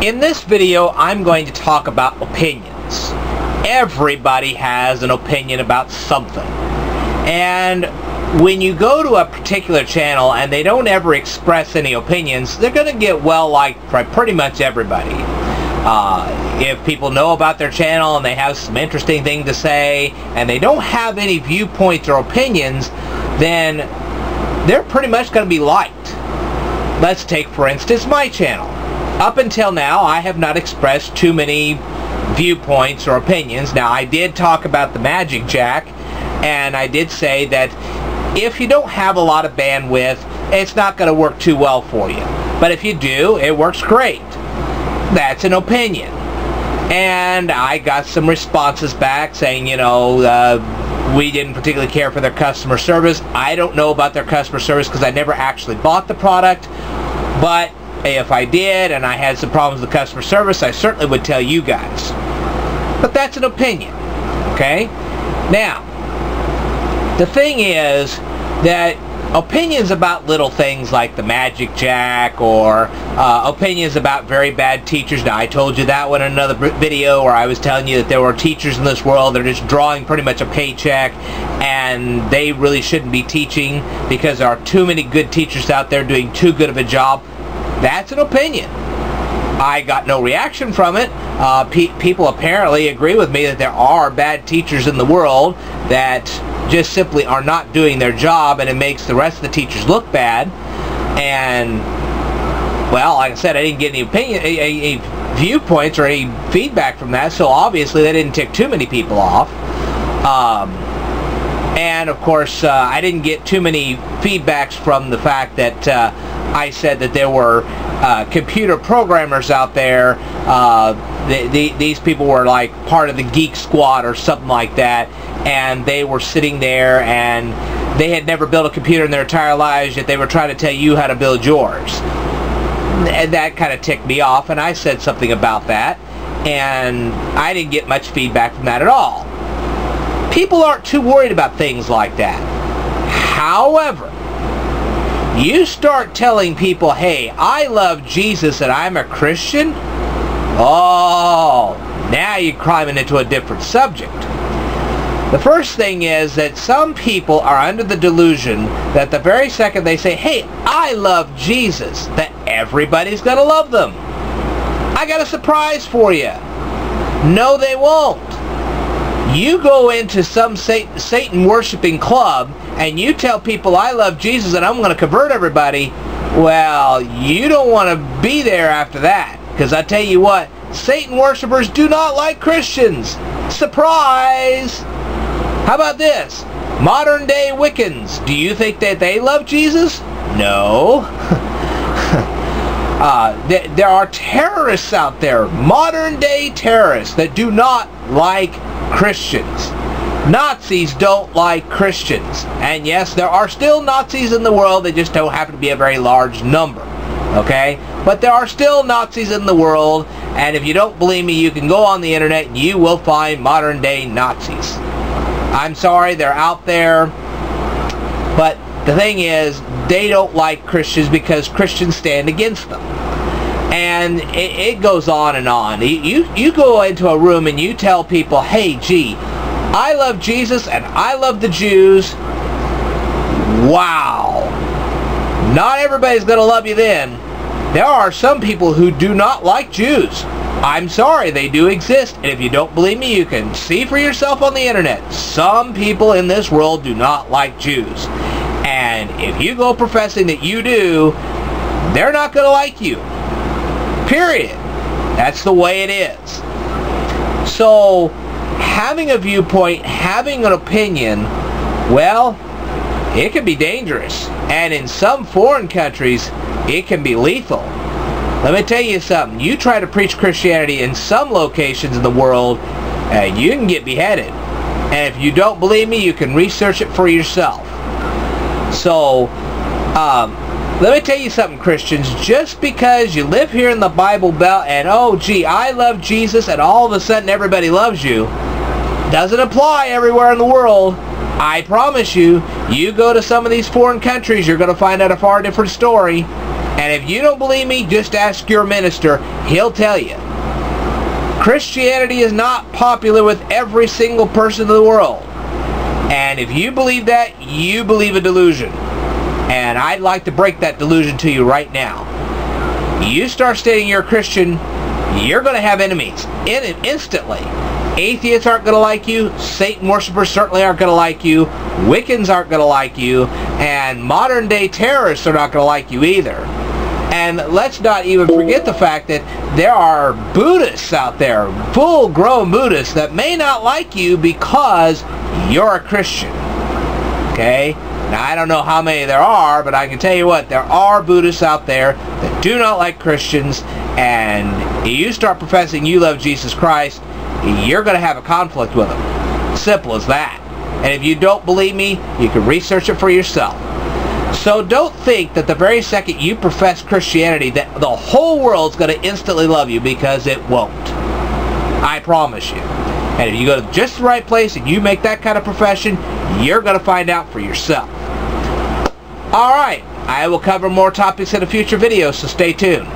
In this video, I'm going to talk about opinions. Everybody has an opinion about something. And when you go to a particular channel and they don't ever express any opinions, they're going to get well liked by pretty much everybody. If people know about their channel and they have some interesting thing to say and they don't have any viewpoints or opinions, then they're pretty much going to be liked. Let's take, for instance, my channel. Up until now, I have not expressed too many viewpoints or opinions. Now, I did talk about the Magic Jack, and I did say that if you don't have a lot of bandwidth, it's not going to work too well for you. But if you do, it works great. That's an opinion. And I got some responses back saying, you know, we didn't particularly care for their customer service. I don't know about their customer service because I never actually bought the product. But if I did and I had some problems with customer service, I certainly would tell you guys. But that's an opinion, okay? Now, the thing is that opinions about little things like the Magic Jack or opinions about very bad teachers. Now, I told you that one in another video where I was telling you that there were teachers in this world that are just drawing pretty much a paycheck and they really shouldn't be teaching because there are too many good teachers out there doing too good of a job. That's an opinion. I got no reaction from it. People apparently agree with me that there are bad teachers in the world that just simply are not doing their job, and it makes the rest of the teachers look bad. And, well, like I said, I didn't get any viewpoints or any feedback from that, so obviously that didn't tick too many people off. And, of course, I didn't get too many feedbacks from the fact that I said that there were computer programmers out there. These people were like part of the Geek Squad or something like that, and they were sitting there and they had never built a computer in their entire lives, yet they were trying to tell you how to build yours. And that kind of ticked me off, and I said something about that, and I didn't get much feedback from that at all. People aren't too worried about things like that. However, you start telling people, hey, I love Jesus and I'm a Christian, oh, now you're climbing into a different subject. The first thing is that some people are under the delusion that the very second they say, hey, I love Jesus, that everybody's going to love them. I got a surprise for you. No, they won't. You go into some Satan worshiping club and you tell people I love Jesus and I'm going to convert everybody, well, you don't want to be there after that. Because I tell you what, Satan worshipers do not like Christians. Surprise! How about this? Modern day Wiccans, do you think that they love Jesus? No. There are terrorists out there, modern day terrorists, that do not like Christians. Nazis don't like Christians. And yes, there are still Nazis in the world, they just don't happen to be a very large number. Okay? But there are still Nazis in the world, and if you don't believe me, you can go on the internet and you will find modern day Nazis. I'm sorry, they're out there, but the thing is, they don't like Christians because Christians stand against them. And it goes on and on. You go into a room and you tell people, hey, gee, I love Jesus and I love the Jews. Wow. Not everybody's going to love you then. There are some people who do not like Jews. I'm sorry, they do exist. And if you don't believe me, you can see for yourself on the internet. Some people in this world do not like Jews. And if you go professing that you do, they're not going to like you. Period. That's the way it is. So, having a viewpoint, having an opinion, well, it can be dangerous. And in some foreign countries, it can be lethal. Let me tell you something. You try to preach Christianity in some locations in the world, you can get beheaded. And if you don't believe me, you can research it for yourself. So, let me tell you something, Christians. Just because you live here in the Bible Belt and, oh, gee, I love Jesus, and all of a sudden everybody loves you, doesn't apply everywhere in the world. I promise you, you go to some of these foreign countries, you're going to find out a far different story. And if you don't believe me, just ask your minister. He'll tell you. Christianity is not popular with every single person in the world. And if you believe that, you believe a delusion. And I'd like to break that delusion to you right now. You start stating you're a Christian, you're going to have enemies instantly. Atheists aren't going to like you. Satan worshippers certainly aren't going to like you. Wiccans aren't going to like you. And modern day terrorists are not going to like you either. And let's not even forget the fact that there are Buddhists out there, full-grown Buddhists, that may not like you because you're a Christian. Okay? Now, I don't know how many there are, but I can tell you what, there are Buddhists out there that do not like Christians, and you start professing you love Jesus Christ, you're going to have a conflict with them. Simple as that. And if you don't believe me, you can research it for yourself. So don't think that the very second you profess Christianity that the whole world's going to instantly love you, because it won't. I promise you. And if you go to just the right place and you make that kind of profession, you're going to find out for yourself. Alright, I will cover more topics in a future video, so stay tuned.